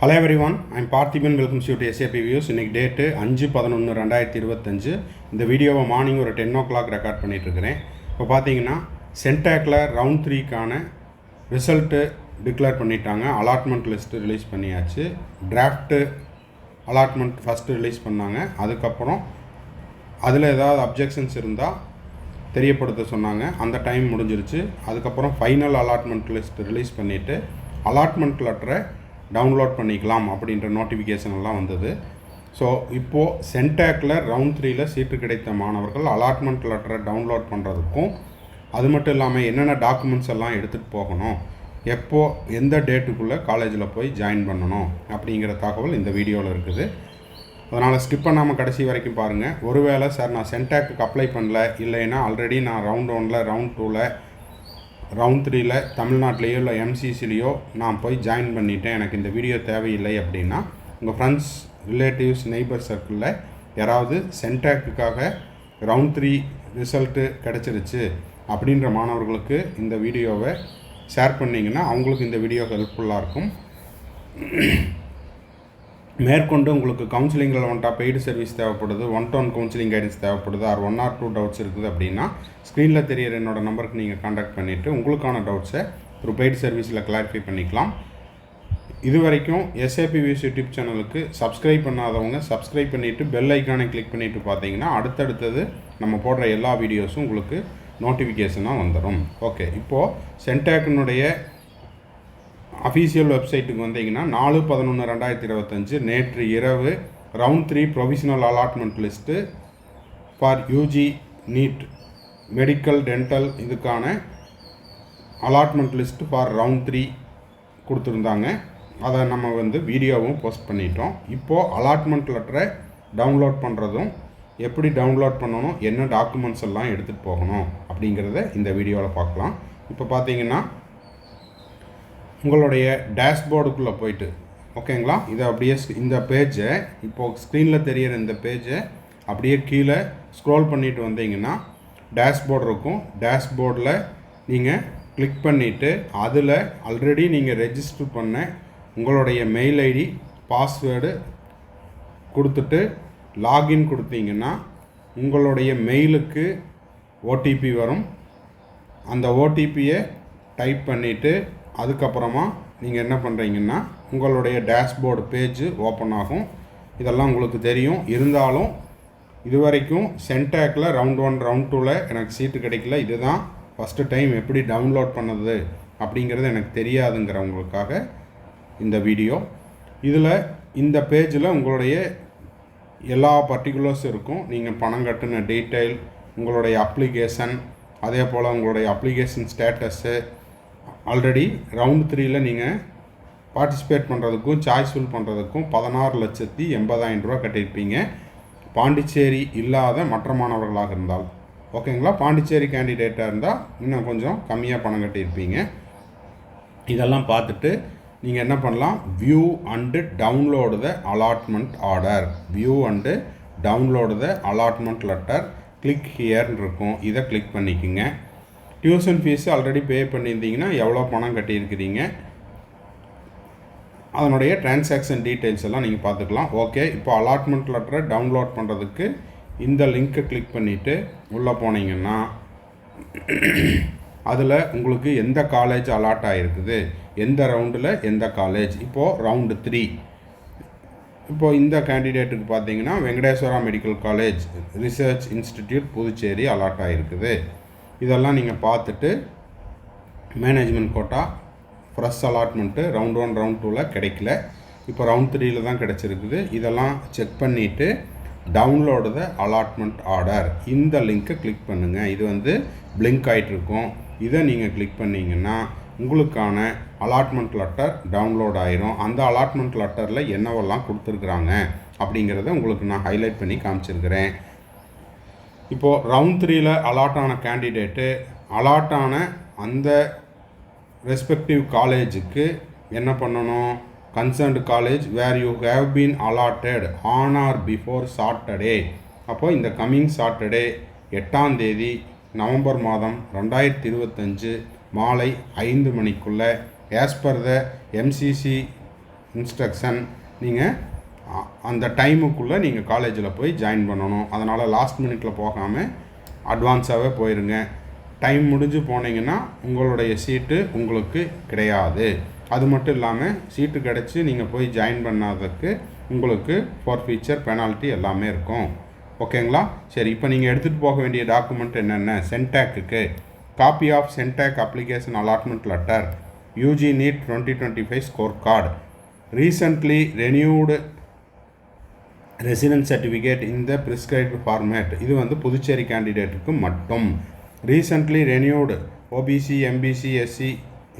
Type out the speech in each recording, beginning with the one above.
Hello everyone, I am Parthiban. Welcome to SAP Views. இன்னைக்கு date 5/11/2025. இந்த வீடியோவை morning ஒரு 10 o'clock ரெக்கார்ட் பண்ணிகிட்ருக்கிறேன். இப்போ பார்த்தீங்கன்னா சென்டாக்கில் ரவுண்ட் 3க்கான ரிசல்ட்டு டிக்ளேர் பண்ணிட்டாங்க. அலாட்மெண்ட் லிஸ்ட்டு ரிலீஸ் பண்ணியாச்சு. டிராஃப்ட்டு அலாட்மெண்ட் ஃபஸ்ட்டு ரிலீஸ் பண்ணாங்க. அதுக்கப்புறம் அதில் ஏதாவது அப்ஜெக்ஷன்ஸ் இருந்தால் தெரியப்படுத்த சொன்னாங்க. அந்த டைம் முடிஞ்சிருச்சு. அதுக்கப்புறம் ஃபைனல் அலாட்மெண்ட் லிஸ்ட்டு ரிலீஸ் பண்ணிவிட்டு அலாட்மெண்ட் லெட்டரை டவுன்லோட் பண்ணிக்கலாம் அப்படின்ற நோட்டிஃபிகேஷன் எல்லாம் வந்தது. ஸோ இப்போது சென்டாக்கில் ரவுண்ட் 3ல் சீட்டு கிடைத்த மாணவர்கள் அலாட்மெண்ட் லெட்டரை டவுன்லோட் பண்ணுறதுக்கும் அது மட்டும் இல்லாமல் என்னென்ன டாக்குமெண்ட்ஸ் எல்லாம் எடுத்துகிட்டு போகணும், எப்போது எந்த டேட்டுக்குள்ளே காலேஜில் போய் ஜாயின் பண்ணணும் அப்படிங்கிற தகவல் இந்த வீடியோவில் இருக்குது. அதனால் ஸ்கிப் பண்ணாமல் கடைசி வரைக்கும் பாருங்கள். ஒருவேளை சார் நான் சென்டாக்கு அப்ளை பண்ணல, இல்லைன்னா ஆல்ரெடி நான் ரவுண்ட் 1ல் ரவுண்ட் 2ல் ரவுண்ட் 3ல் தமிழ்நாட்டிலேயோ இல்லை எம்சிசிலேயோ நான் போய் ஜாயின் பண்ணிட்டேன், எனக்கு இந்த வீடியோ தேவையில்லை அப்படின்னா உங்கள் ஃப்ரெண்ட்ஸ், ரிலேட்டிவ்ஸ், நெய்பர் சர்க்கிளில் யாராவது சென்டாக்குக்காக ரவுண்ட் 3 ரிசல்ட்டு கிடச்சிருச்சு அப்படின்ற மாணவர்களுக்கு இந்த வீடியோவை ஷேர் பண்ணிங்கன்னா அவங்களுக்கு இந்த வீடியோ ஹெல்ப்ஃபுல்லாக இருக்கும். மேற்கொண்டு உங்களுக்கு கவுன்சிலிங்கில் வந்துட்டால் பெய்டு சர்வீஸ் தேவைப்படுது, 1-to-1 கவுன்சிலிங் கைடன்ஸ் தேவைப்படுது, ஆர் 1 or 2 டவுட்ஸ் இருக்குது அப்படின்னா ஸ்க்ரீனில் தெரியிற என்னோடய நம்பருக்கு நீங்கள் கான்டாக்ட் பண்ணிவிட்டு உங்களுக்கான டவுட்ஸை ஒரு பெய்டு சர்வீஸில் கிளாரிஃபை பண்ணிக்கலாம். இது வரைக்கும் SAP Views யூடியூப் சேனலுக்கு சப்ஸ்கிரைப் பண்ணாதவங்க சப்ஸ்கிரைப் பண்ணிவிட்டு பெல் ஐக்கானை கிளிக் பண்ணிவிட்டு பார்த்தீங்கன்னா அடுத்தடுத்தது நம்ம போடுற எல்லா வீடியோஸும் உங்களுக்கு நோட்டிஃபிகேஷனாக வந்துடும். ஓகே, இப்போது சென்டாக்கினுடைய அஃபீஷியல் வெப்சைட்டுக்கு வந்தீங்கன்னா 4/11/2025 நேற்று இரவு round 3 provisional allotment list for UG NEET medical dental இதுக்கான அலாட்மெண்ட் லிஸ்ட்டு ஃபார் ரவுண்ட் 3 கொடுத்துருந்தாங்க. அதை நம்ம வீடியோவும் போஸ்ட் பண்ணிட்டோம். இப்போது அலாட்மெண்ட் லெட்டரை டவுன்லோட் பண்ணுறதும் எப்படி டவுன்லோட் பண்ணணும், என்ன டாக்குமெண்ட்ஸ் எல்லாம் எடுத்துகிட்டு போகணும் அப்படிங்கிறத இந்த வீடியோவில் பார்க்கலாம். இப்போ பார்த்தீங்கன்னா உங்களுடைய டேஷ்போர்டுக்குள்ளே போயிட்டு, ஓகேங்களா, இதை அப்படியே இந்த பேஜை இப்போது ஸ்க்ரீனில் தெரிகிற இந்த பேஜை அப்படியே கீழே ஸ்க்ரோல் பண்ணிவிட்டு வந்தீங்கன்னா டேஷ்போர்டு இருக்கும். டேஷ்போர்டில் நீங்கள் கிளிக் பண்ணிவிட்டு அதில் ஆல்ரெடி நீங்கள் ரெஜிஸ்டர் பண்ண உங்களுடைய மெயில் ஐடி, பாஸ்வேர்டு கொடுத்துட்டு லாகின் கொடுத்தீங்கன்னா உங்களுடைய மெயிலுக்கு OTP வரும். அந்த OTPயை டைப் பண்ணிவிட்டு அதுக்கப்புறமா நீங்கள் என்ன பண்ணுறீங்கன்னா உங்களுடைய டேஷ்போர்டு பேஜ் ஓப்பன் ஆகும். இதெல்லாம் உங்களுக்கு தெரியும். இருந்தாலும் இது வரைக்கும் சென்டாக்கில் ரவுண்ட் 1 ரவுண்ட் 2ல் எனக்கு சீட்டு கிடைக்கல, இதுதான் ஃபஸ்ட்டு டைம், எப்படி டவுன்லோட் பண்ணது அப்படிங்கிறது எனக்கு தெரியாதுங்கிறவங்களுக்காக இந்த வீடியோ. இதில் இந்த பேஜில் உங்களுடைய எல்லா பர்டிகுலர்ஸ் இருக்கும். நீங்கள் பணம் கட்டின டீட்டெயில், உங்களுடைய அப்ளிகேஷன், அதே போல் உங்களுடைய அப்ளிகேஷன் ஸ்டேட்டஸு, ஆல்ரெடி ரவுண்ட் 3ல் நீங்கள் பார்ட்டிசிபேட் பண்ணுறதுக்கும் சாய்ஸ் ஃபில் பண்ணுறதுக்கும் 16,80,000 ரூபா கட்டியிருப்பீங்க, பாண்டிச்சேரி இல்லாத மற்ற மாணவர்களாக இருந்தால். ஓகேங்களா, பாண்டிச்சேரி கேண்டிடேட்டாக இருந்தால் இன்னும் கொஞ்சம் கம்மியாக பணம் கட்டியிருப்பீங்க. இதெல்லாம் பார்த்துட்டு நீங்கள் என்ன பண்ணலாம், view and download the allotment order, view and download the allotment letter, click ஹியர்னு இருக்கும். இதை கிளிக் பண்ணிக்கோங்க. டியூஷன் ஃபீஸு ஆல்ரெடி பே பண்ணியிருந்தீங்கன்னா எவ்வளோ பணம் கட்டியிருக்கிறீங்க, அதனுடைய டிரான்சாக்ஷன் டீட்டெயில்ஸ் எல்லாம் நீங்கள் பார்த்துக்கலாம். ஓகே, இப்போ அலாட்மெண்ட் லெட்டரை டவுன்லோட் பண்ணுறதுக்கு இந்த லிங்க்கை கிளிக் பண்ணிவிட்டு உள்ளே போனீங்கன்னா அதில் உங்களுக்கு எந்த காலேஜ் அலாட் ஆகிருக்குது, எந்த ரவுண்டில் எந்த காலேஜ். இப்போது ரவுண்டு 3 இப்போது இந்த கேண்டிடேட்டுக்கு பார்த்தீங்கன்னா Venkateswara medical college research institute Puducherry allot ஆகிருக்குது. இதெல்லாம் நீங்கள் பார்த்துட்டு management quota fresh allotment round 1 round 2ல் கிடைக்கல, இப்போ ரவுண்ட் 3ல் தான் கிடச்சிருக்குது. இதெல்லாம் செக் பண்ணிவிட்டு டவுன்லோடு த அலாட்மெண்ட் ஆர்டர் இந்த லிங்க்கை கிளிக் பண்ணுங்கள். இது பிளிங்க் ஆகிட்டுருக்கும். இதை நீங்கள் கிளிக் பண்ணிங்கன்னா உங்களுக்கான அலாட்மெண்ட் லெட்டர் டவுன்லோட் ஆயிரும். அந்த அலாட்மெண்ட் லெட்டரில் என்னவெல்லாம் கொடுத்துருக்குறாங்க அப்படிங்கிறத உங்களுக்கு நான் ஹைலைட் பண்ணி காமிச்சிருக்கிறேன். இப்போது ரவுண்ட் 3ல் அலாட் ஆன கேண்டிடேட்டு அலாட் ஆன அந்த ரெஸ்பெக்டிவ் காலேஜுக்கு என்ன பண்ணணும், concerned college where you have been allotted on or before Saturday. அப்போது இந்த கம்மிங் சாட்டர்டே 8ஆம் தேதி நவம்பர் மாதம் 2025 மாலை 5 மணிக்குள்ளே as per the MCC instruction நீங்கள் அந்த டைமுக்குள்ளே நீங்கள் காலேஜில் போய் ஜாயின் பண்ணணும். அதனால் லாஸ்ட் மினிட்டில் போகாமல் அட்வான்ஸாகவே போயிருங்க. டைம் முடிஞ்சு போனீங்கன்னா உங்களுடைய சீட்டு உங்களுக்கு கிடையாது. அது மட்டும் இல்லாமல் சீட்டு கிடச்சி நீங்கள் போய் ஜாயின் பண்ணாததுக்கு உங்களுக்கு ஃபோர்ஃபீச்சர் பெனால்ட்டி எல்லாமே இருக்கும். ஓகேங்களா? சரி, இப்போ நீங்கள் எடுத்துகிட்டு போக வேண்டிய டாக்குமெண்ட் என்னென்ன? சென்டாக்கு copy of Centac application allotment letter, UG NEET 2025 score card, recently renewed residence certificate இந்த ப்ரிஸ்கிரைப்டு ஃபார்மேட். இது வந்து புதுச்சேரி கேண்டிடேட்டுக்கு மட்டும். Recently renewed OBC, MBC, SC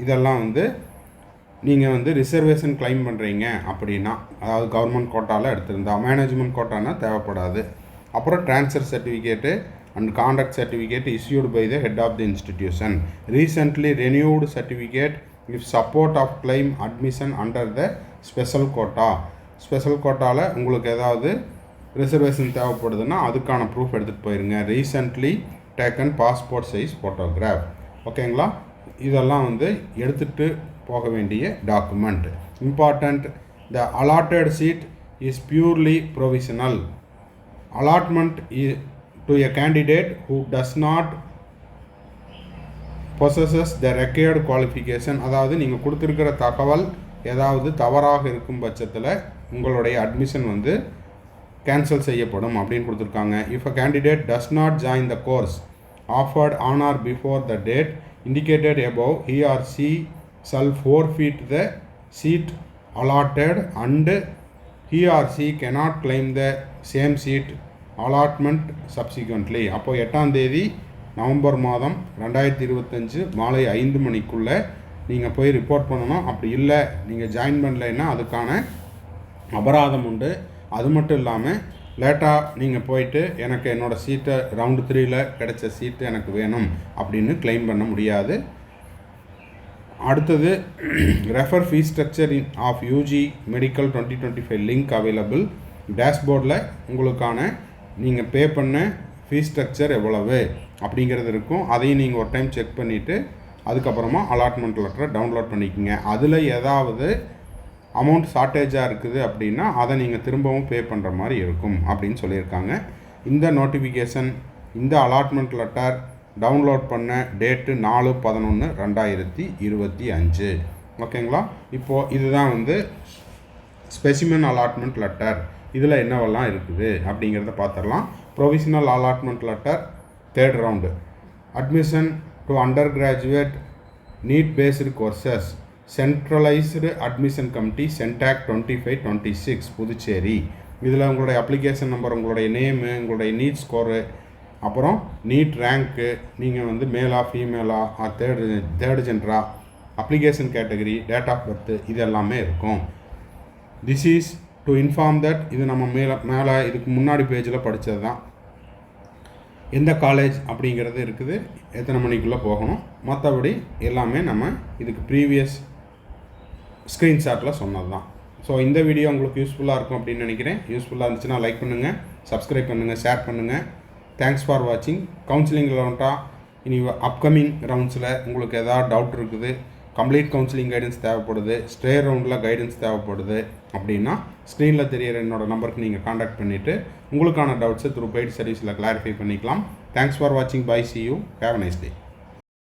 இதெல்லாம் வந்து நீங்கள் வந்து ரிசர்வேஷன் கிளைம் பண்ணுறீங்க அப்படின்னா, அதாவது கவர்மெண்ட் கோட்டாவில் எடுத்திருந்தா, மேனேஜ்மெண்ட் கோட்டானா தேவைப்படாது. அப்புறம் transfer certificate and conduct certificate issued by the head of the institution. Recently renewed certificate if support of claim admission under the special quota. Special கோட்டாவில் உங்களுக்கு ஏதாவது ரிசர்வேஷன் தேவைப்படுதுன்னா அதுக்கான ப்ரூஃப் எடுத்துகிட்டு போயிருங்க. Recently taken passport size photograph. ஓகேங்களா? இதெல்லாம் வந்து எடுத்துகிட்டு போக வேண்டிய document. Important, the allotted seat is purely provisional. Allotment to a candidate who does not possesses the required qualification. அதாவது நீங்கள் கொடுத்துருக்கிற தகவல் ஏதாவது தவறாக இருக்கும் பட்சத்தில் உங்களுடைய அட்மிஷன் வந்து கேன்சல் செய்யப்படும் அப்படின்னு கொடுத்துருக்காங்க. If a candidate does not join the course offered on or before the date indicated above, he or she shall forfeit the seat allotted and he or she cannot claim the same seat allotment subsequently. அப்போ 8ஆம் தேதி November மாதம் 2025 மாலை 5 மணிக்குள்ளே நீங்கள் போய் report பண்ணணும். அப்படி இல்லை நீங்கள் ஜாயின் பண்ணலைன்னா அதுக்கான அபராதம் உண்டு. அது மட்டும் இல்லாமல் லேட்டாக நீங்கள் போயிட்டு எனக்கு என்னோடய சீட்டை ரவுண்டு 3ல் கிடைச்ச சீட்டு எனக்கு வேணும் அப்படின்னு கிளைம் பண்ண முடியாது. அடுத்தது, refer fees structure of UG medical 2025 link available. டேஷ்போர்டில் உங்களுக்கான நீங்கள் பே பண்ண ஃபீஸ் ஸ்ட்ரக்சர் எவ்வளவு அப்படிங்கிறது இருக்கும். அதையும் நீங்கள் ஒரு டைம் செக் பண்ணிவிட்டு அதுக்கப்புறமா அலாட்மெண்ட் லெட்டரை டவுன்லோட் பண்ணிக்கோங்க. அதில் ஏதாவது அமௌண்ட் ஷார்ட்டேஜாக இருக்குது அப்படின்னா அதை நீங்கள் திரும்பவும் பே பண்ணுற மாதிரி இருக்கும் அப்படின்னு சொல்லியிருக்காங்க. இந்த நோட்டிஃபிகேஷன், இந்த அலாட்மெண்ட் லெட்டர் டவுன்லோட் பண்ண டேட்டு 4/11/2025. ஓகேங்களா? இப்போது இதுதான் வந்து ஸ்பெசிமன் அலாட்மெண்ட் லெட்டர். இதில் என்னவெல்லாம் இருக்குது அப்படிங்கிறத பார்த்துடலாம். Provisional allotment letter 3rd round. Admission to under graduate NEET based courses, centralized admission committee Centac 2526 Puducherry. இதில் உங்களுடைய அப்ளிகேஷன் நம்பர், உங்களுடைய நேமு, உங்களுடைய நீட் ஸ்கோரு, அப்புறம் நீட் ரேங்க்கு, நீங்கள் வந்து மேலா ஃபீமேலா தேர்டு ஜென்டரா, application category, date of birth, இது எல்லாமே இருக்கும். This is to inform that, இது நம்ம மேலே இதுக்கு முன்னாடி பேஜில் படித்தது தான். எந்த காலேஜ் அப்படிங்கிறது இருக்குது, எத்தனை மணிக்குள்ளே போகணும், மற்றபடி எல்லாமே நம்ம இதுக்கு ப்ரீவியஸ் ஸ்க்ரீன்ஷாட்டில் சொன்னது தான். ஸோ இந்த வீடியோ உங்களுக்கு யூஸ்ஃபுல்லாக இருக்கும் அப்படின்னு நினைக்கிறேன். யூஸ்ஃபுல்லாக இருந்துச்சுன்னா லைக் பண்ணுங்கள், சப்ஸ்கிரைப் பண்ணுங்கள், ஷேர் பண்ணுங்கள். தேங்க்ஸ் ஃபார் வாட்சிங். கவுன்சிலிங் ரவுண்டாக இனி அப்கமிங் ரவுண்ட்ஸில் உங்களுக்கு எதாவது டவுட் இருக்குது, கம்ப்ளீட் கவுன்சிலிங் கைடன்ஸ் தேவைப்படுது, ஸ்டே ரவுண்டில் கைடன்ஸ் தேவைப்படுது அப்படின்னா ஸ்க்ரீனில் தெரியிற என்னோடய நம்பருக்கு நீங்கள் காண்டாக்ட் பண்ணிவிட்டு உங்களுக்கான டவுட்ஸை த்ரூ பெய்ட் சர்வீஸில் கிளாரிஃபை பண்ணிக்கலாம். தேங்க்ஸ் ஃபார் வாட்சிங். Bye, see you, have a nice day.